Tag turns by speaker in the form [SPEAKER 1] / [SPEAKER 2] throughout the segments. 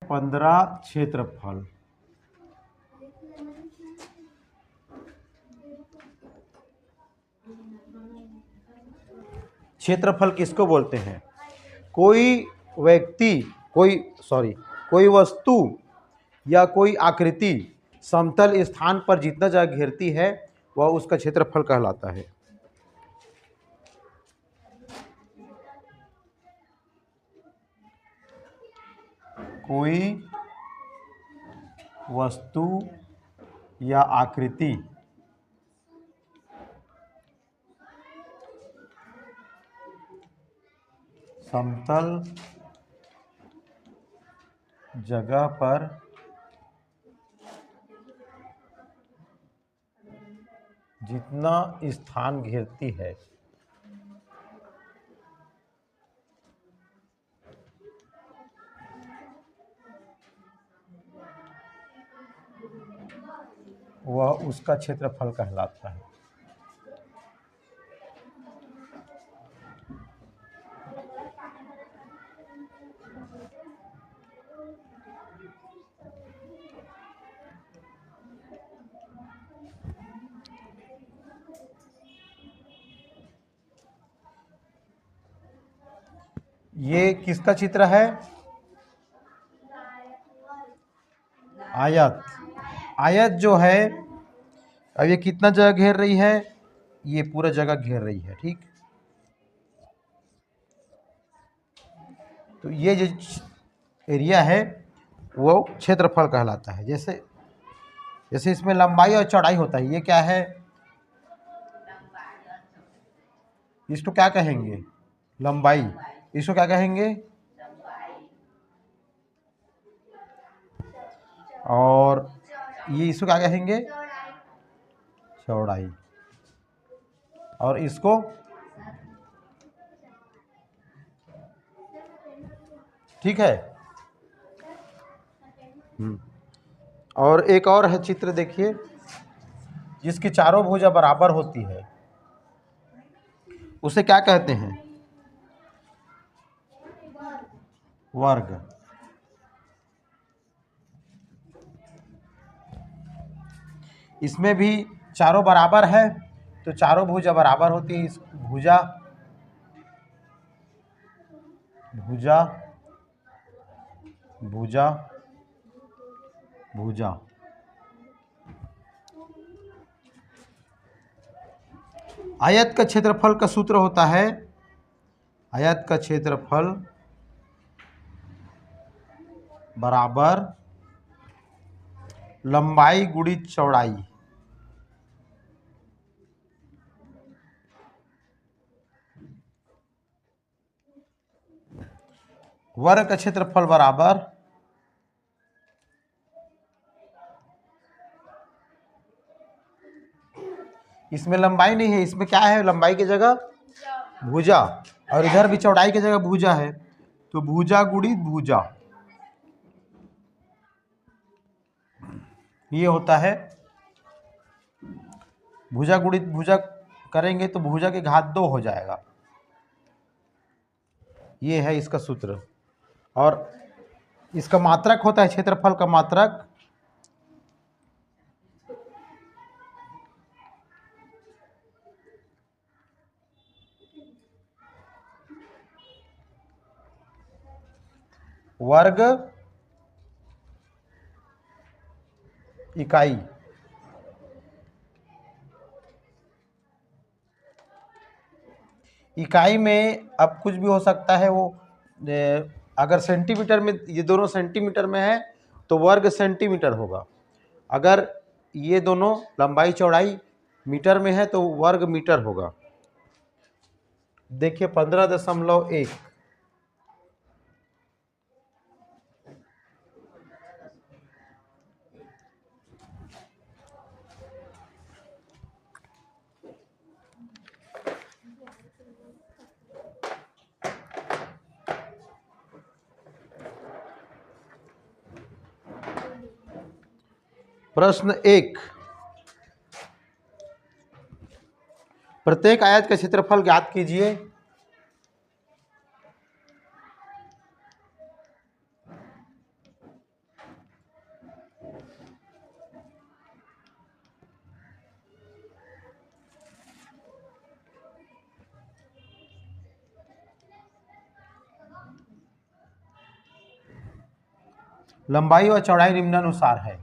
[SPEAKER 1] 15 क्षेत्रफल। क्षेत्रफल किसको बोलते हैं? कोई व्यक्ति, कोई वस्तु या कोई आकृति समतल स्थान पर जितना जगह घेरती है वह उसका क्षेत्रफल कहलाता है। कोई वस्तु या आकृति समतल जगह पर जितना स्थान घेरती है वह उसका क्षेत्रफल कहलाता है। ये किसका चित्र है? आयत। आयत जो है, अब ये कितना जगह घेर रही है? ये पूरा जगह घेर रही है, ठीक। तो ये जो एरिया है वो क्षेत्रफल कहलाता है। जैसे जैसे इसमें लंबाई और चौड़ाई होता है, ये क्या है? इसको क्या कहेंगे? लंबाई। इसको क्या कहेंगे? और ये इसको क्या कहेंगे? चौड़ाई। और इसको? ठीक है। और एक और है चित्र, देखिए, जिसकी चारों भुजा बराबर होती है, उसे क्या कहते हैं? वर्ग। इसमें भी चारों बराबर है तो चारों भुजा बराबर होती है। इस भुजा भुजा भुजा भुजा आयत का क्षेत्रफल का सूत्र होता है, आयत का क्षेत्रफल बराबर लंबाई गुणित चौड़ाई। वर्ग का क्षेत्रफल बराबर इसमें लंबाई नहीं है, इसमें क्या है? लंबाई की जगह भुजा, और इधर भी चौड़ाई की जगह भुजा है, तो भुजा गुणित भुजा, ये होता है। भुजा गुणित भुजा करेंगे तो भुजा के घात 2 हो जाएगा। ये है इसका सूत्र। और इसका मात्रक होता है, क्षेत्रफल का मात्रक वर्ग इकाई। इकाई में अब कुछ भी हो सकता है। वो अगर सेंटीमीटर में, ये दोनों सेंटीमीटर में है तो वर्ग सेंटीमीटर होगा। अगर ये दोनों लंबाई चौड़ाई मीटर में है तो वर्ग मीटर होगा। देखिए 15.1। प्रश्न 1, प्रत्येक आयत का क्षेत्रफल ज्ञात कीजिए। लंबाई और चौड़ाई निम्नानुसार है।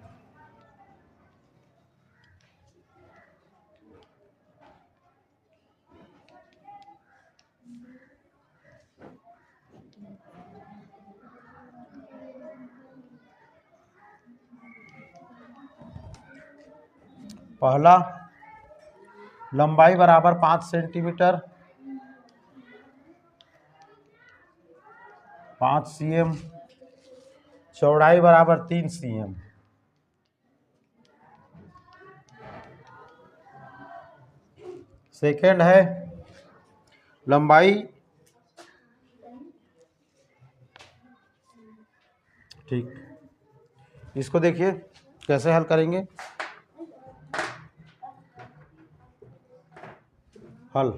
[SPEAKER 1] पहला, लंबाई बराबर 5 सेंटीमीटर, 5 cm, चौड़ाई बराबर 3 cm। सेकेंड है लंबाई, ठीक, इसको देखिए कैसे हल करेंगे। हल,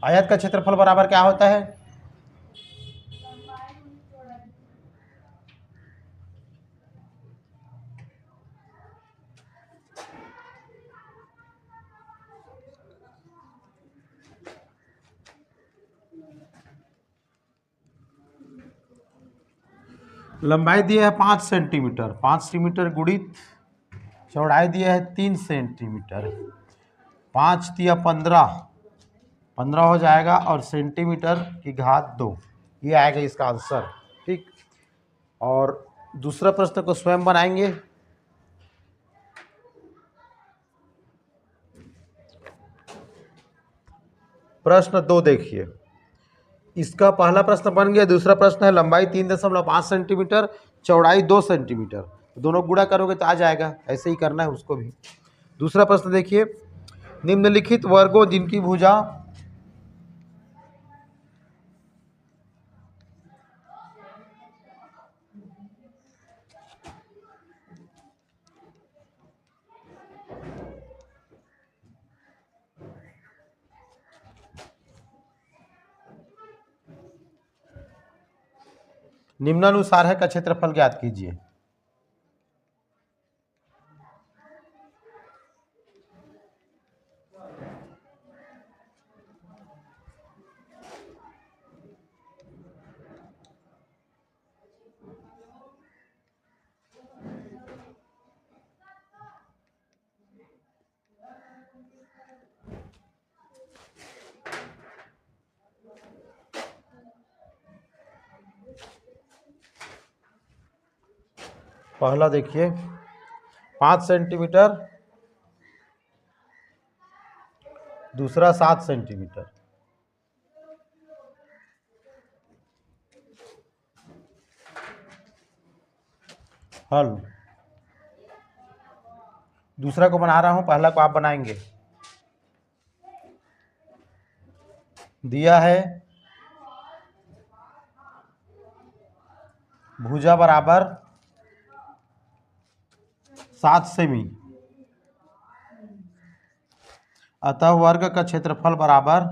[SPEAKER 1] आयत का क्षेत्रफल बराबर क्या होता है? लंबाई दिया है 5 सेंटीमीटर, 5 सेंटीमीटर गुणित चौड़ाई दिया है 3 सेंटीमीटर, 5 दिया 15, 15 हो जाएगा और सेंटीमीटर की घात 2, ये आएगा इसका आंसर। ठीक, और दूसरा प्रश्न को स्वयं बनाएंगे। प्रश्न 2 देखिए, इसका पहला प्रश्न बन गया। दूसरा प्रश्न है लंबाई 3.5 सेंटीमीटर, चौड़ाई 2 सेंटीमीटर, दोनों गुणा करोगे तो आ जाएगा, ऐसे ही करना है उसको भी। दूसरा प्रश्न देखिए, निम्नलिखित वर्गों जिनकी भुजा निम्नानुसार है का क्षेत्रफल ज्ञात कीजिए। पहला देखिए 5 सेंटीमीटर, दूसरा 7 सेंटीमीटर। हल, दूसरा को बना रहा हूं, पहला को आप बनाएंगे। दिया है भुजा बराबर 7 सेमी, अतः वर्ग का क्षेत्रफल बराबर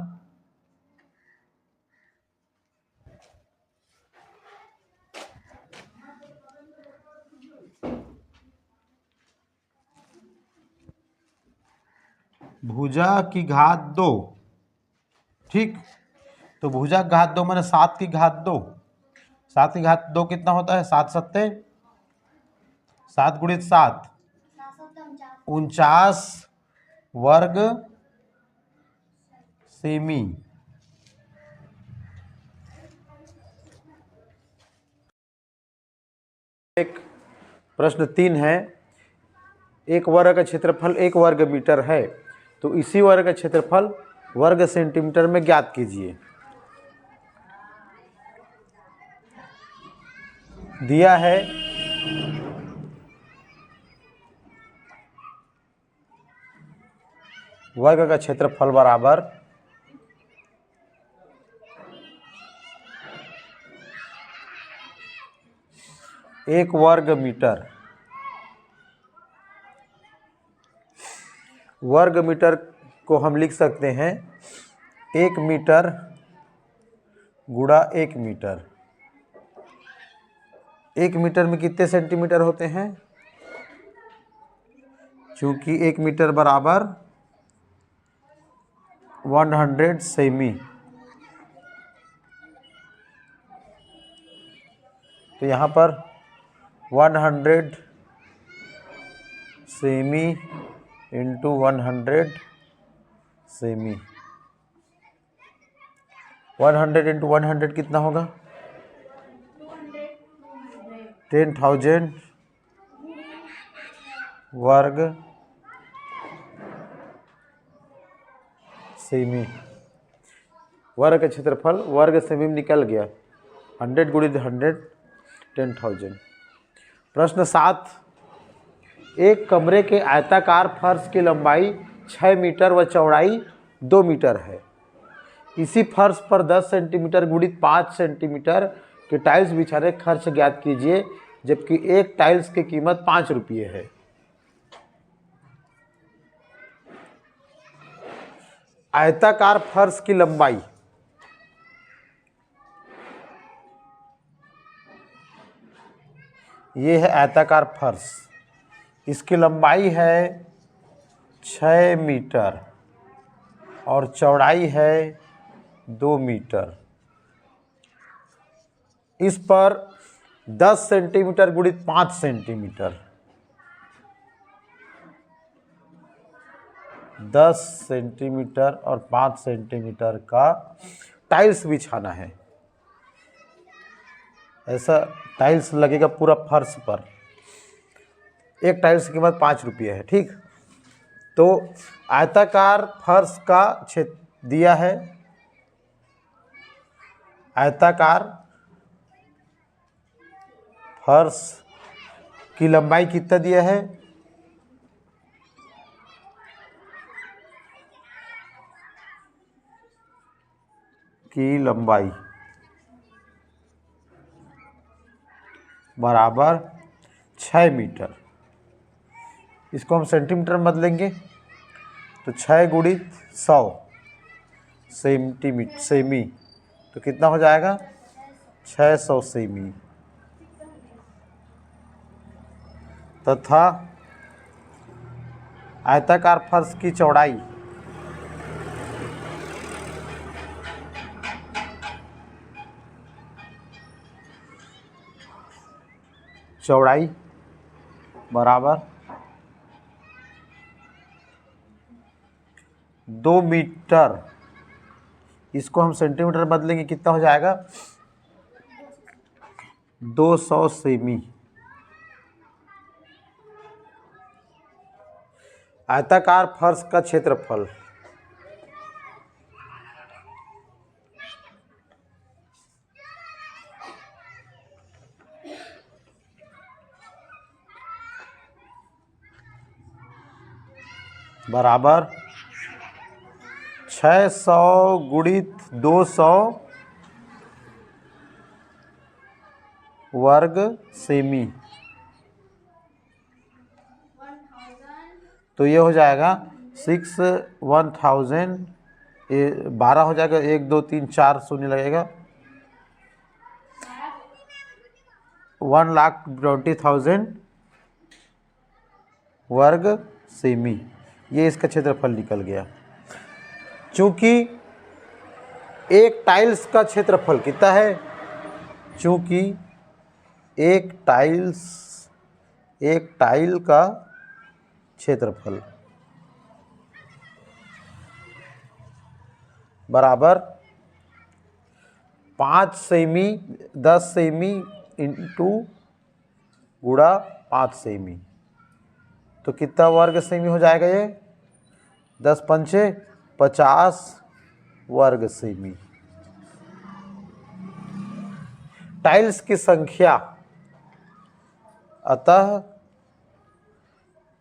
[SPEAKER 1] भुजा की घात 2। ठीक, तो भुजा की घात 2 मैंने 7 की घात 2, 7 की घात 2 कितना होता है? 7 सत्ते 7 गुणित 7 49 वर्ग सेमी। एक प्रश्न 3 है, एक वर्ग का क्षेत्रफल 1 वर्ग मीटर है, तो इसी वर्ग का क्षेत्रफल वर्ग सेंटीमीटर में ज्ञात कीजिए। दिया है वर्ग का क्षेत्रफल बराबर 1 वर्ग मीटर। वर्ग मीटर को हम लिख सकते हैं 1 मीटर गुणा 1 मीटर। 1 मीटर में कितने सेंटीमीटर होते हैं? चूंकि 1 मीटर बराबर 100 सेमी, तो यहाँ पर 100 सेमी इंटू 100 सेमी, 100 इंटू 100 कितना होगा? 10,000 वर्ग सेमी। वर्ग का क्षेत्रफल वर्ग सेमी में निकल गया, 100 गुणित 100 10,000। प्रश्न 7, एक कमरे के आयताकार फर्श की लंबाई 6 मीटर व चौड़ाई 2 मीटर है। इसी फर्श पर 10 सेंटीमीटर गुणित 5 सेंटीमीटर के टाइल्स बिछाने का खर्च ज्ञात कीजिए, जबकि एक टाइल्स की कीमत 5 रुपये है। आयताकार फर्श की लंबाई, ये है आयताकार फर्श, इसकी लंबाई है 6 मीटर और चौड़ाई है 2 मीटर। इस पर 10 सेंटीमीटर गुणित 5 सेंटीमीटर, 10 सेंटीमीटर और 5 सेंटीमीटर का टाइल्स बिछाना है। ऐसा टाइल्स लगेगा पूरा फर्श पर। एक टाइल्स की कीमत 5 रुपये है। ठीक, तो आयताकार फर्श का क्षेत्र दिया है, आयताकार फर्श की लंबाई कितना दिया है? की लंबाई बराबर 6 मीटर। इसको हम सेंटीमीटर में बदलेंगे तो 6 गुणित 100 सेंटीमीटर सेमी, तो कितना हो जाएगा? 600 सेमी। तथा आयताकार फर्श की चौड़ाई बराबर 2 मीटर। इसको हम सेंटीमीटर में बदलेंगे, कितना हो जाएगा? 200 सेमी। आयताकार फर्श का क्षेत्रफल बराबर 600 गुणित 200 वर्ग सेमी, तो ये हो जाएगा 1000, ये 12 हो जाएगा, 1 2 3 4 शून्य लगेगा, 1,20,000 वर्ग सेमी। ये इसका क्षेत्रफल निकल गया। चूंकि एक टाइल्स का क्षेत्रफल कितना है? चूंकि एक टाइल का क्षेत्रफल बराबर 5 सेमी 10 सेमी इंटू गुणा 5 सेमी, तो कितना वर्ग सेमी हो जाएगा? ये 10 पंचे 50 वर्ग सेमी। टाइल्स की संख्या, अतः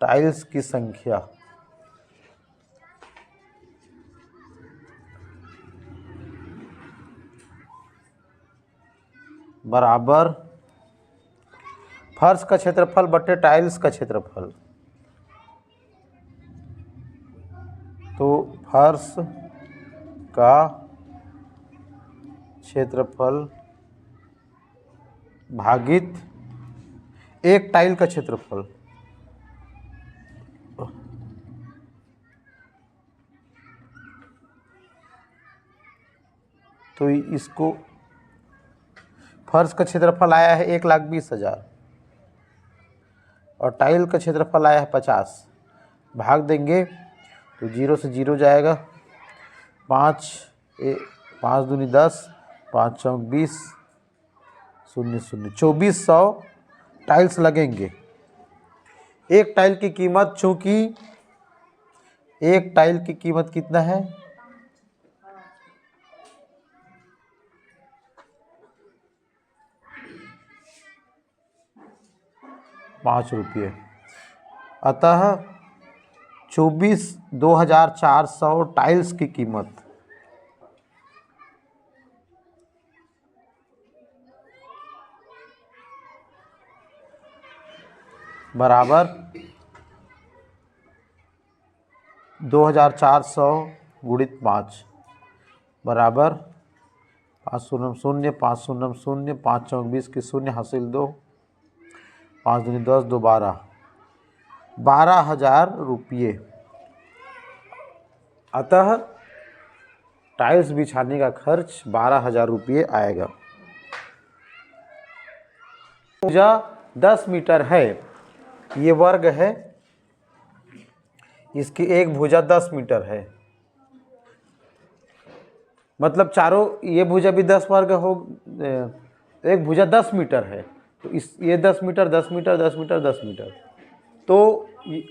[SPEAKER 1] टाइल्स की संख्या बराबर फर्श का क्षेत्रफल बटे टाइल्स का क्षेत्रफल। तो फर्श का क्षेत्रफल भागित एक टाइल का क्षेत्रफल, तो इसको फर्श का क्षेत्रफल आया है 1,20,000 और टाइल का क्षेत्रफल आया है 50। भाग देंगे तो 0 से 0 जाएगा, 5 दूनी 10, 5 चौक 20, 0 0, 2400 टाइल्स लगेंगे। एक टाइल की कीमत, चूंकि एक टाइल की कीमत कितना है, 5 रुपये, अतः 2,400 टाइल्स की कीमत बराबर 2,400 गुणित 5 बराबर 5 शून्य शून्य, 5 शून्य शून्य, 5 चौक 20 की शून्य हासिल 2, 5 दूनी 10, 2 12, 12,000 रुपये। अतः टाइल्स बिछाने का खर्च 12,000 रुपये आएगा। भुजा 10 मीटर है, ये वर्ग है, इसकी एक भुजा 10 मीटर है, मतलब चारों, ये भुजा भी 10 वर्ग हो, एक भुजा 10 मीटर है, तो इस ये 10 मीटर 10 मीटर 10 मीटर 10 मीटर, तो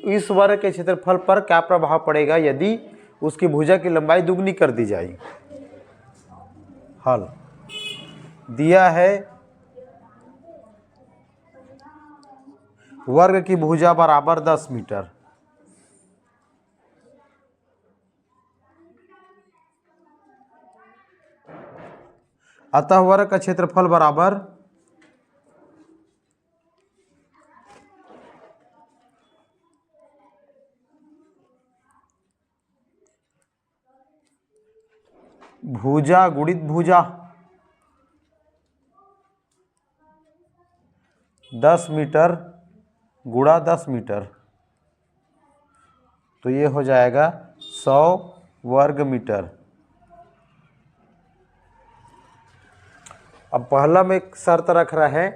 [SPEAKER 1] इस वर्ग के क्षेत्रफल पर क्या प्रभाव पड़ेगा यदि उसकी भुजा की लंबाई दुगनी कर दी जाए। हल दिया है वर्ग की भुजा बराबर 10 मीटर, अतः वर्ग का क्षेत्रफल बराबर भुजा गुणित भुजा 10 मीटर गुणा 10 मीटर, तो ये हो जाएगा 100 वर्ग मीटर। अब पहला में एक शर्त रख रहा है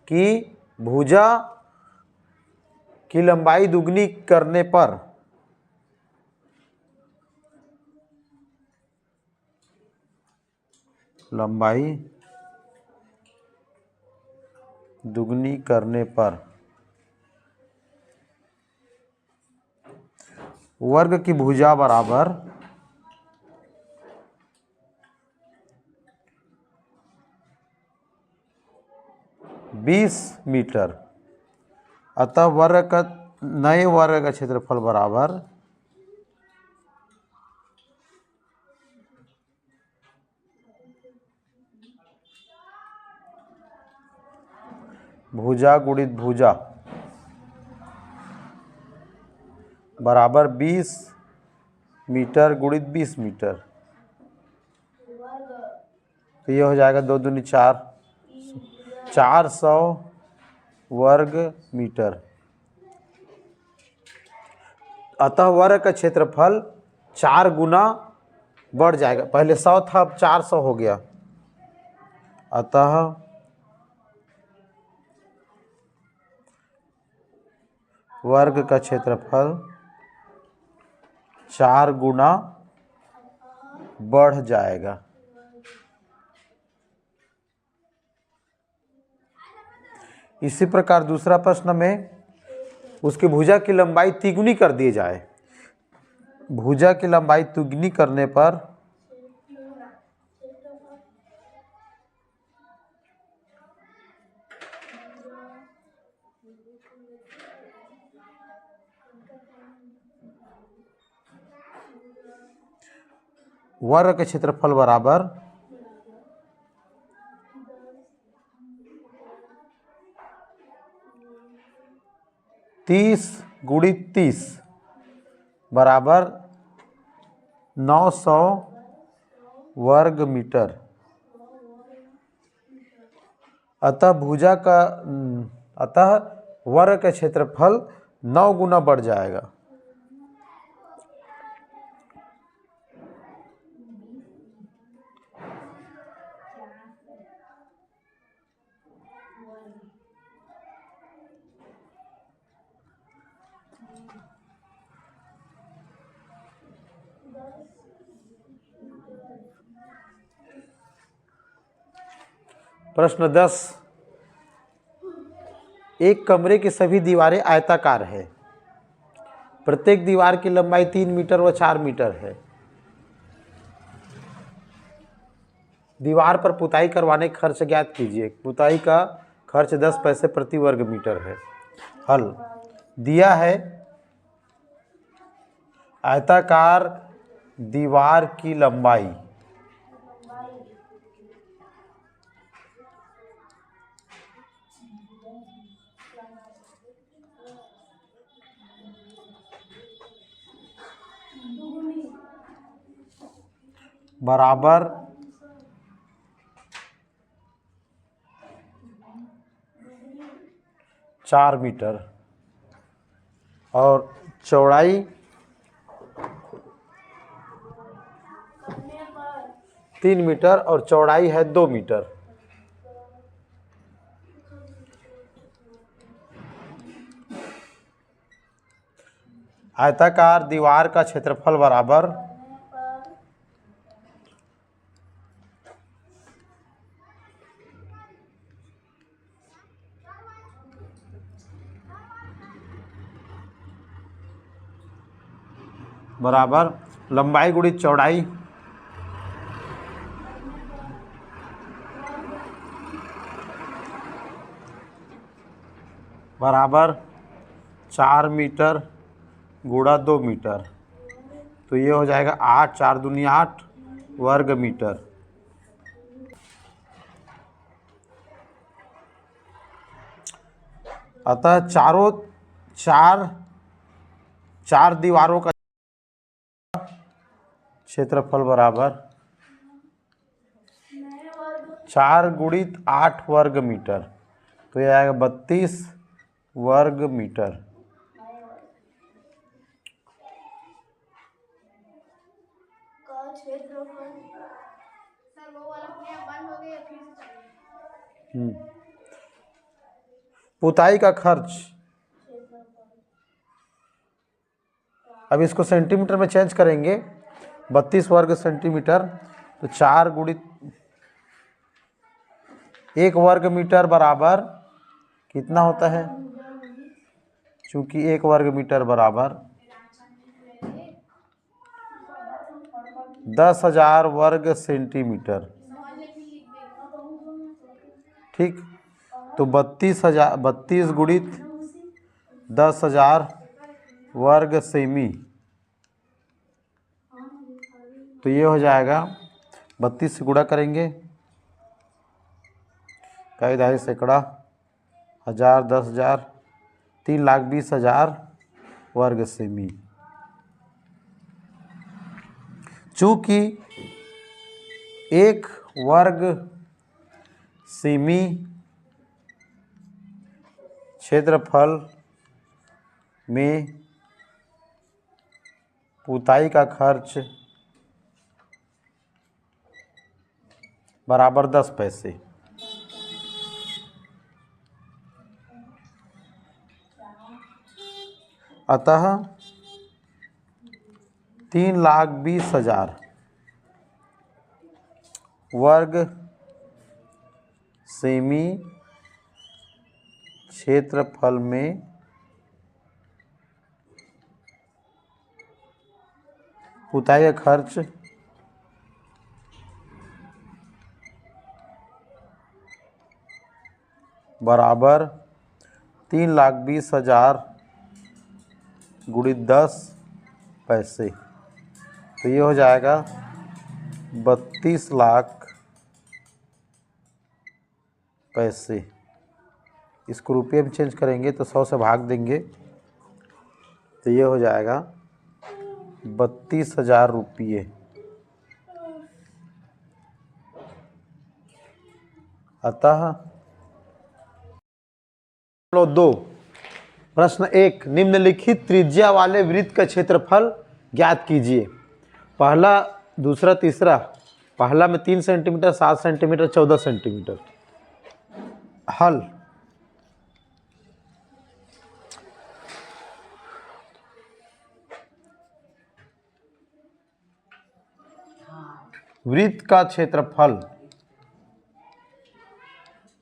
[SPEAKER 1] कि भुजा की लंबाई दुगनी करने पर लंबाई दुगनी करने पर वर्ग की भुजा बराबर 20 मीटर, अतः वर्ग का नए वर्ग का क्षेत्रफल बराबर भुजा गुणित भुजा बराबर 20 मीटर गुणित 20 मीटर, तो ये हो जाएगा 2 दूनी 4, 400 वर्ग मीटर, अतः वर्ग का क्षेत्रफल 4 गुना बढ़ जाएगा, पहले 100 था अब 400 हो गया, अतः वर्ग का क्षेत्रफल 4 गुना बढ़ जाएगा। इसी प्रकार दूसरा प्रश्न में उसकी भुजा की लंबाई तिगुनी कर दी जाए, भुजा की लंबाई तिगुनी करने पर वर्ग के क्षेत्रफल बराबर 30 गुणित 30 बराबर 900 वर्ग मीटर, अतः वर्ग का क्षेत्रफल 9 गुना बढ़ जाएगा। प्रश्न 10, एक कमरे की सभी दीवारें आयताकार है, प्रत्येक दीवार की लंबाई 3 मीटर व 4 मीटर है। दीवार पर पुताई करवाने का खर्च ज्ञात कीजिए। पुताई का खर्च 10 पैसे प्रति वर्ग मीटर है। हल, दिया है आयताकार दीवार की लंबाई बराबर 4 मीटर और चौड़ाई 3 मीटर और चौड़ाई है 2 मीटर। आयताकार दीवार का क्षेत्रफल बराबर लंबाई गुणित चौड़ाई बराबर 4 मीटर गुणा 2 मीटर, तो ये हो जाएगा 8, 4 दूनी 8 वर्ग मीटर। अतः चार दीवारों का क्षेत्रफल बराबर 4 गुणित 8 वर्ग मीटर, तो यह आएगा 32 वर्ग मीटर। पुताई का खर्च, अब इसको सेंटीमीटर में चेंज करेंगे, 32 वर्ग सेंटीमीटर, तो 4 गुणित 1 वर्ग मीटर बराबर कितना होता है, चूंकि 1 वर्ग मीटर बराबर 10,000 वर्ग सेंटीमीटर। ठीक, तो 32 गुणित 10,000 वर्ग सेमी, तो ये हो जाएगा 32 से गुणा करेंगे, कई दहाई सैकड़ा, 1000, 10,000, 3,20,000 वर्ग सेमी। चूंकि 1 वर्ग सेमी क्षेत्रफल में पुताई का खर्च बराबर 10 पैसे, अतः 3,20,000 वर्ग सेमी क्षेत्रफल में पुताई का खर्च बराबर 3,20,000 गुणित 10 पैसे, तो ये हो जाएगा 32 लाख पैसे। इसको रुपये में चेंज करेंगे तो 100 से भाग देंगे, तो ये हो जाएगा 32,000 रुपये। अतः 2, प्रश्न 1, निम्नलिखित त्रिज्या वाले वृत्त का क्षेत्रफल ज्ञात कीजिए। पहला, दूसरा, तीसरा। पहला में 3 सेंटीमीटर, 7 सेंटीमीटर, 14 सेंटीमीटर। हल, वृत्त का क्षेत्रफल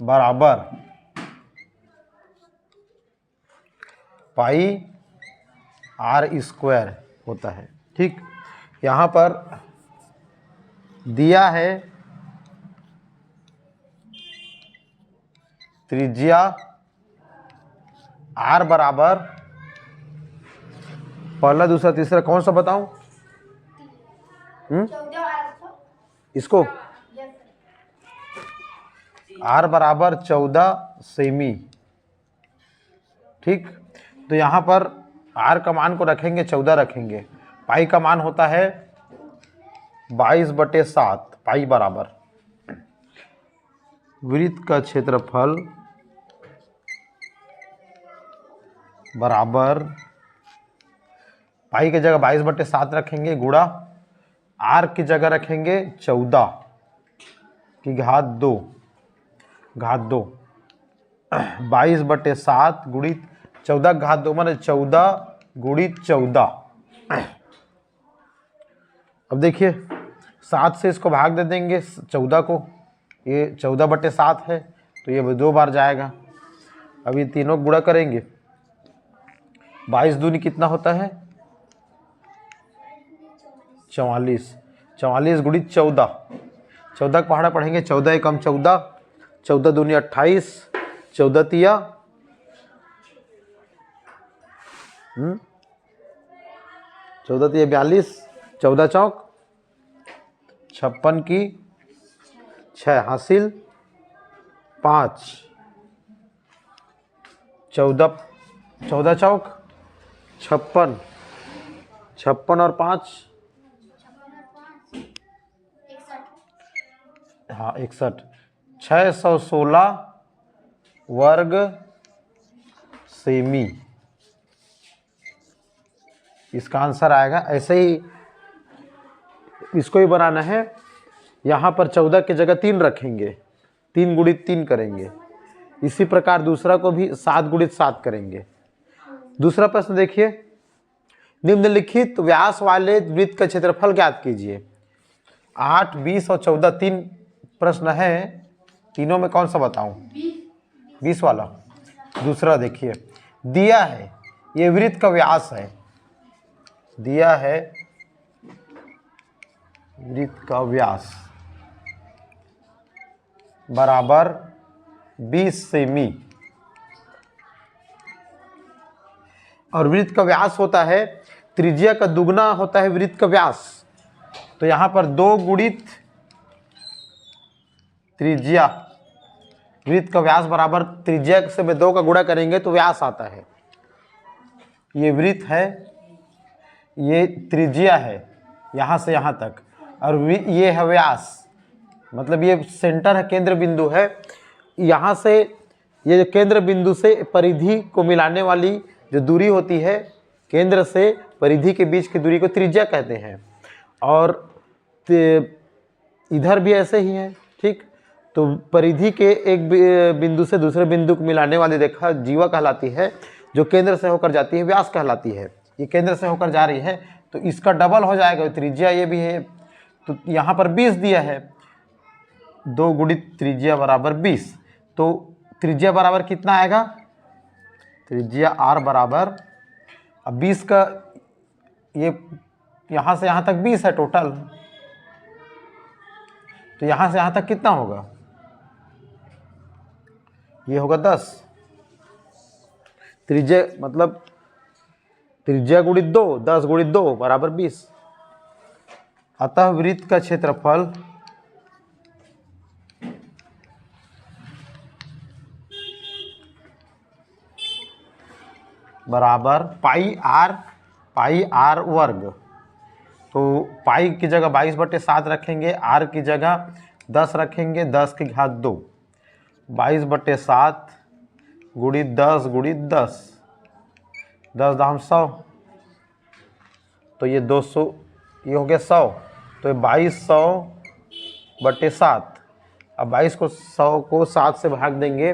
[SPEAKER 1] बराबर पाई आर स्क्वायर होता है। ठीक, यहाँ पर दिया है त्रिज्या आर बराबर, पहला दूसरा तीसरा कौन सा बताऊं? इसको आर बराबर 14 सेमी। ठीक, तो यहाँ पर आर का मान को रखेंगे 14 रखेंगे, पाई का मान होता है 22/7, पाई बराबर वृत्त का क्षेत्रफल बराबर पाई की जगह 22/7 रखेंगे गुणा आर की जगह रखेंगे 14 की घात 2 22/7 गुणित 14 घात 2 माने 14 गुणित 14। अब देखिए 7 से इसको भाग दे देंगे 14 को, ये 14/7 है तो ये 2 बार जाएगा। अब ये तीनों गुणा करेंगे, 22 दूनी कितना होता है 44, 44 गुणित 14, 14 पहाड़ा पढ़ेंगे 14 एकम 14, 14 दूनी 28, 14 तिया 42, 14 चौक 56 की 6 हासिल 5, 14 चौक 56, 56 और 5 हाँ 61, 616 वर्ग सेमी इसका आंसर आएगा। ऐसे ही इसको ही बनाना है, यहाँ पर 14 की जगह 3 रखेंगे, 3 गुणित 3 करेंगे। इसी प्रकार दूसरा को भी 7 गुणित 7 करेंगे। दूसरा प्रश्न देखिए, निम्नलिखित व्यास वाले वृत्त का क्षेत्रफल ज्ञात कीजिए। 8, 20 और 14 3 प्रश्न है, तीनों में कौन सा बताऊं? 20 वाला। दूसरा देखिए, दिया है ये वृत्त का व्यास है, दिया है वृत्त का व्यास बराबर 20 सेमी और वृत्त का व्यास होता है त्रिज्या का दुगना होता है वृत्त का व्यास। तो यहां पर 2 गुणित त्रिज्या, वृत्त का व्यास बराबर त्रिज्या से में 2 का गुणा करेंगे तो व्यास आता है। ये वृत्त है, ये त्रिज्या है यहाँ से यहाँ तक, और ये है व्यास, मतलब ये सेंटर है, केंद्र बिंदु है। यहाँ से ये केंद्र बिंदु से परिधि को मिलाने वाली जो दूरी होती है, केंद्र से परिधि के बीच की दूरी को त्रिज्या कहते हैं। और इधर भी ऐसे ही है। ठीक, तो परिधि के एक बिंदु से दूसरे बिंदु को मिलाने वाली रेखा जीवा कहलाती है, जो केंद्र से होकर जाती है व्यास कहलाती है। ये केंद्र से होकर जा रही है तो इसका डबल हो जाएगा, त्रिज्या ये भी है। तो यहाँ पर 20 दिया है, 2 गुणित त्रिज्या बराबर 20, तो त्रिज्या बराबर कितना आएगा? त्रिज्या आर बराबर, अब 20 का ये यहाँ से यहाँ तक 20 है टोटल, तो यहाँ से यहाँ तक कितना होगा? ये होगा 10। त्रिज्या मतलब त्रिज्या गुणित 2, 10 गुणित 2 बराबर 20। अतः वृत्त का क्षेत्रफल बराबर पाई आर वर्ग। तो पाई की जगह 22/7 रखेंगे, आर की जगह 10 रखेंगे, 10 की घात 2, 22/7 गुणित 10 गुणित 10, 10 दाम 100, तो ये 200, ये हो गया 100, तो ये 2200/7। अब 22 को 100 को 7 से भाग देंगे,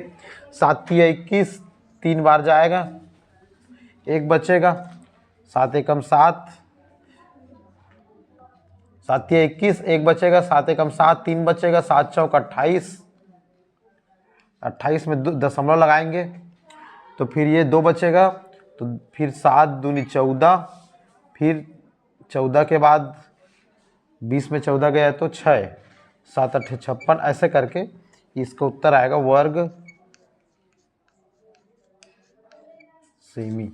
[SPEAKER 1] 7 तिया 21, 3 बार जाएगा, 1 बचेगा, 7 एकम 7, 7 तिया 21, 1 बचेगा, 7 एकम 7, 3 बचेगा, 7 चौक 28, 28 में दशमलव लगाएंगे तो फिर ये 2 बचेगा, तो फिर 7 दूनी 14, फिर 14 के बाद 20 में 14 गया तो 6, 7 8 56, ऐसे करके इसका उत्तर आएगा वर्ग सेमी।